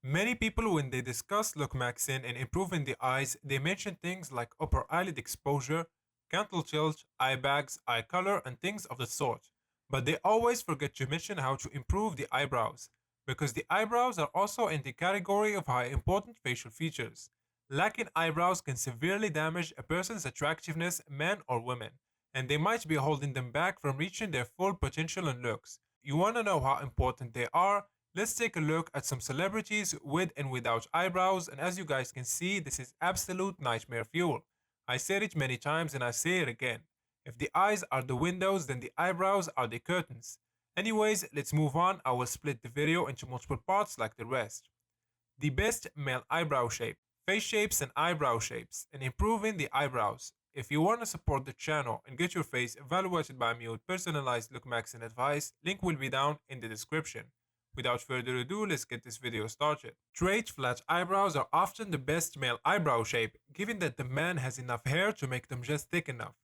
Many people, when they discuss Looksmaxxing and improving the eyes, they mention things like upper eyelid exposure, cantle tilt, eye bags, eye color, and things of the sort. But they always forget to mention how to improve the eyebrows, because the eyebrows are also in the category of high important facial features. Lacking eyebrows can severely damage a person's attractiveness, man or woman, and they might be holding them back from reaching their full potential and looks. You wanna know how important they are? Let's take a look at some celebrities with and without eyebrows, and as you guys can see, this is absolute nightmare fuel. I said it many times and I say it again. If the eyes are the windows, then the eyebrows are the curtains. Anyways, let's move on. I will split the video into multiple parts like the rest. The best male eyebrow shape, face shapes and eyebrow shapes, and improving the eyebrows. If you want to support the channel and get your face evaluated by me with personalized look maxing advice, link will be down in the description. Without further ado, let's get this video started. Straight flat eyebrows are often the best male eyebrow shape, given that the man has enough hair to make them just thick enough.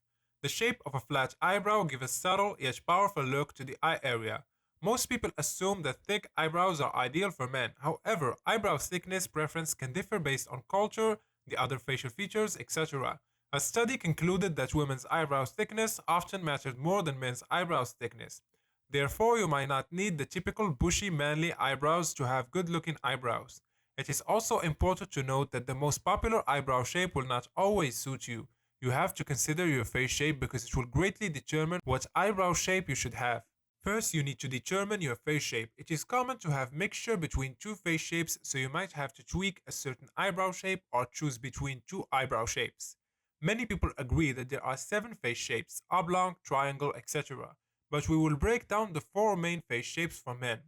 The shape of a flat eyebrow gives a subtle yet powerful look to the eye area. Most people assume that thick eyebrows are ideal for men. However, eyebrow thickness preference can differ based on culture, the other facial features, etc. A study concluded that women's eyebrow thickness often mattered more than men's eyebrow thickness. Therefore, you might not need the typical bushy manly eyebrows to have good looking eyebrows. It is also important to note that the most popular eyebrow shape will not always suit you. You have to consider your face shape because it will greatly determine what eyebrow shape you should have. First, you need to determine your face shape. It is common to have mixture between two face shapes, so you might have to tweak a certain eyebrow shape or choose between two eyebrow shapes. Many people agree that there are 7 face shapes, oblong, triangle, etc. But we will break down the 4 main face shapes for men.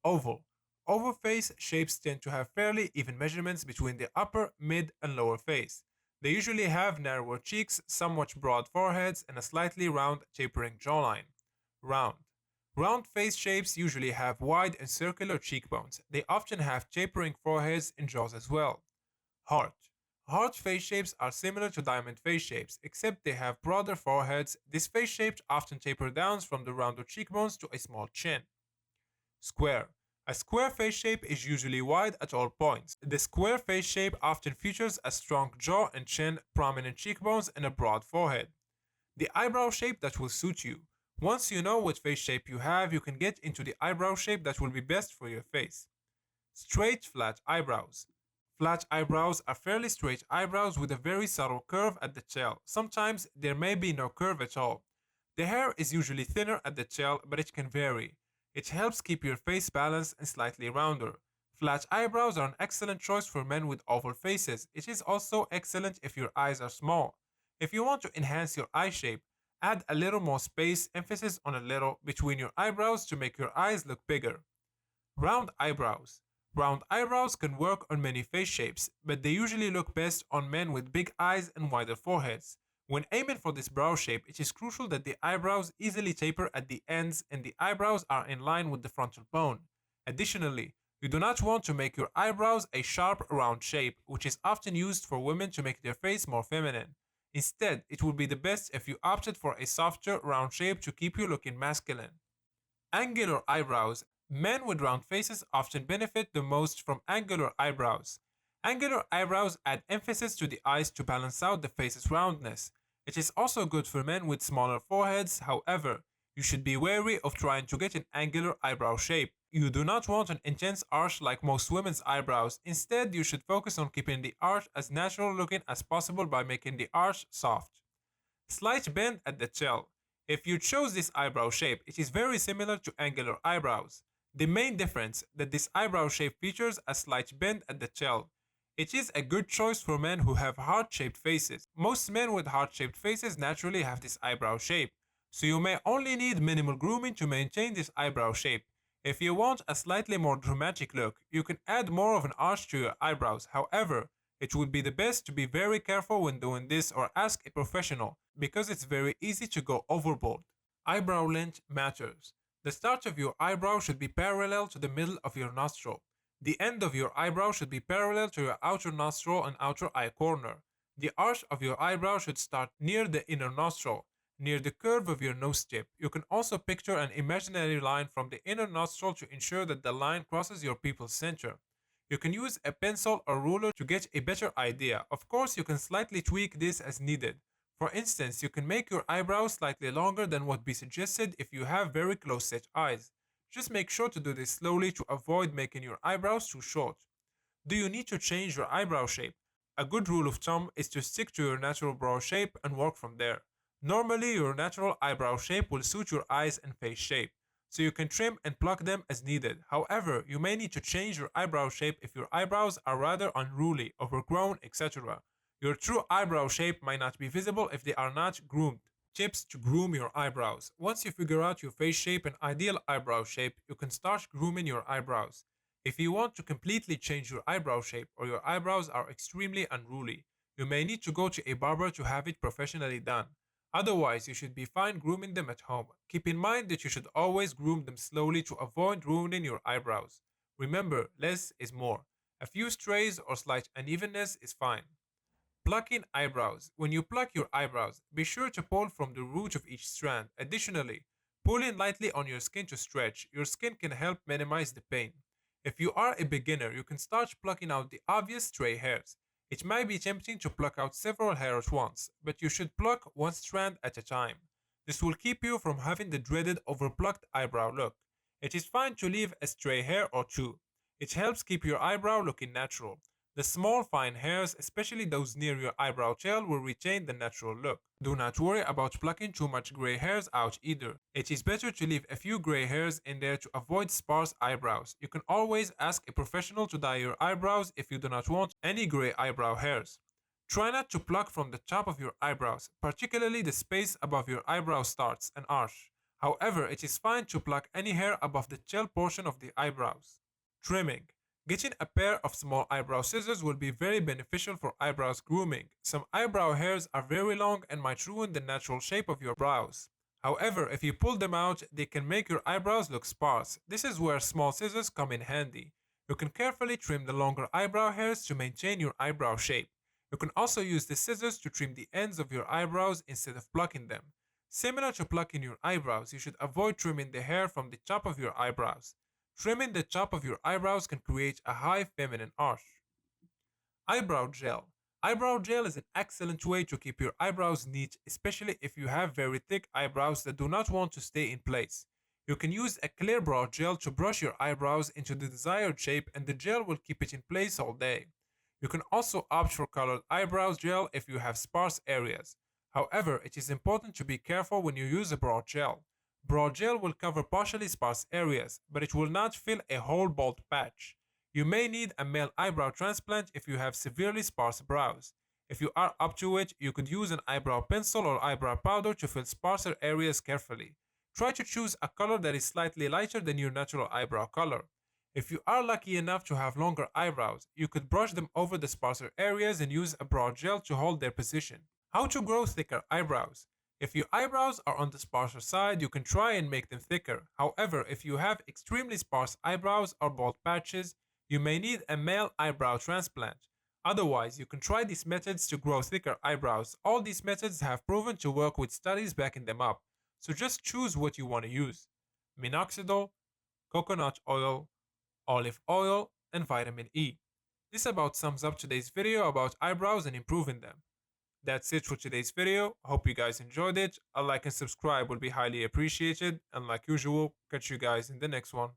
Oval. Oval face shapes tend to have fairly even measurements between the upper, mid, and lower face. They usually have narrower cheeks, somewhat broad foreheads, and a slightly round, tapering jawline. Round. Round face shapes usually have wide and circular cheekbones. They often have tapering foreheads and jaws as well. Heart. Heart face shapes are similar to diamond face shapes, except they have broader foreheads. This face shape often taper down from the rounder cheekbones to a small chin. Square. A square face shape is usually wide at all points. The square face shape often features a strong jaw and chin, prominent cheekbones, and a broad forehead. The eyebrow shape that will suit you. Once you know what face shape you have, you can get into the eyebrow shape that will be best for your face. Straight flat eyebrows. Flat eyebrows are fairly straight eyebrows with a very subtle curve at the tail. Sometimes there may be no curve at all. The hair is usually thinner at the tail, but it can vary. It helps keep your face balanced and slightly rounder. Flat eyebrows are an excellent choice for men with oval faces. It is also excellent if your eyes are small. If you want to enhance your eye shape, add a little more space, emphasis on a little, between your eyebrows to make your eyes look bigger. Round eyebrows. Round eyebrows can work on many face shapes, but they usually look best on men with big eyes and wider foreheads. When aiming for this brow shape, it is crucial that the eyebrows easily taper at the ends and the eyebrows are in line with the frontal bone. Additionally, you do not want to make your eyebrows a sharp, round shape, which is often used for women to make their face more feminine. Instead, it would be the best if you opted for a softer, round shape to keep you looking masculine. Angular eyebrows. Men with round faces often benefit the most from angular eyebrows. Angular eyebrows add emphasis to the eyes to balance out the face's roundness. It is also good for men with smaller foreheads, however, you should be wary of trying to get an angular eyebrow shape. You do not want an intense arch like most women's eyebrows. Instead, you should focus on keeping the arch as natural looking as possible by making the arch soft. Slight bend at the tail. If you chose this eyebrow shape, it is very similar to angular eyebrows. The main difference that this eyebrow shape features a slight bend at the tail. It is a good choice for men who have heart-shaped faces. Most men with heart-shaped faces naturally have this eyebrow shape, so you may only need minimal grooming to maintain this eyebrow shape. If you want a slightly more dramatic look, you can add more of an arch to your eyebrows. However, it would be the best to be very careful when doing this or ask a professional, because it's very easy to go overboard. Eyebrow length matters. The start of your eyebrow should be parallel to the middle of your nostril. The end of your eyebrow should be parallel to your outer nostril and outer eye corner. The arch of your eyebrow should start near the inner nostril, near the curve of your nose tip. You can also picture an imaginary line from the inner nostril to ensure that the line crosses your pupil center. You can use a pencil or ruler to get a better idea. Of course, you can slightly tweak this as needed. For instance, you can make your eyebrows slightly longer than would be suggested if you have very close set eyes. Just make sure to do this slowly to avoid making your eyebrows too short. Do you need to change your eyebrow shape? A good rule of thumb is to stick to your natural brow shape and work from there. Normally, your natural eyebrow shape will suit your eyes and face shape, so you can trim and pluck them as needed. However, you may need to change your eyebrow shape if your eyebrows are rather unruly, overgrown, etc. Your true eyebrow shape might not be visible if they are not groomed. Tips to groom your eyebrows. Once you figure out your face shape and ideal eyebrow shape, you can start grooming your eyebrows. If you want to completely change your eyebrow shape or your eyebrows are extremely unruly, you may need to go to a barber to have it professionally done. Otherwise, you should be fine grooming them at home. Keep in mind that you should always groom them slowly to avoid ruining your eyebrows. Remember, less is more. A few strays or slight unevenness is fine. Plucking eyebrows. When you pluck your eyebrows, be sure to pull from the root of each strand. Additionally, pulling lightly on your skin to stretch. Your skin can help minimize the pain. If you are a beginner, you can start plucking out the obvious stray hairs. It might be tempting to pluck out several hairs at once, but you should pluck one strand at a time. This will keep you from having the dreaded overplucked eyebrow look. It is fine to leave a stray hair or two. It helps keep your eyebrow looking natural. The small fine hairs, especially those near your eyebrow tail, will retain the natural look. Do not worry about plucking too much gray hairs out either. It is better to leave a few gray hairs in there to avoid sparse eyebrows. You can always ask a professional to dye your eyebrows if you do not want any gray eyebrow hairs. Try not to pluck from the top of your eyebrows, particularly the space above your eyebrow starts and arch. However, it is fine to pluck any hair above the tail portion of the eyebrows. Trimming. Getting a pair of small eyebrow scissors will be very beneficial for eyebrows grooming. Some eyebrow hairs are very long and might ruin the natural shape of your brows. However, if you pull them out, they can make your eyebrows look sparse. This is where small scissors come in handy. You can carefully trim the longer eyebrow hairs to maintain your eyebrow shape. You can also use the scissors to trim the ends of your eyebrows instead of plucking them. Similar to plucking your eyebrows, you should avoid trimming the hair from the top of your eyebrows. Trimming the top of your eyebrows can create a high feminine arch. Eyebrow gel. Eyebrow gel is an excellent way to keep your eyebrows neat, especially if you have very thick eyebrows that do not want to stay in place. You can use a clear brow gel to brush your eyebrows into the desired shape and the gel will keep it in place all day. You can also opt for colored eyebrow gel if you have sparse areas. However, it is important to be careful when you use a brow gel. Brow gel will cover partially sparse areas, but it will not fill a whole bald patch. You may need a male eyebrow transplant if you have severely sparse brows. If you are up to it, you could use an eyebrow pencil or eyebrow powder to fill sparser areas carefully. Try to choose a color that is slightly lighter than your natural eyebrow color. If you are lucky enough to have longer eyebrows, you could brush them over the sparser areas and use a brow gel to hold their position. How to grow thicker eyebrows. If your eyebrows are on the sparser side, you can try and make them thicker. However, if you have extremely sparse eyebrows or bald patches, you may need a male eyebrow transplant. Otherwise, you can try these methods to grow thicker eyebrows. All these methods have proven to work with studies backing them up. So just choose what you want to use. Minoxidil, coconut oil, olive oil, and vitamin E. This about sums up today's video about eyebrows and improving them. That's it for today's video. Hope you guys enjoyed it. A like and subscribe would be highly appreciated. And like usual, catch you guys in the next one.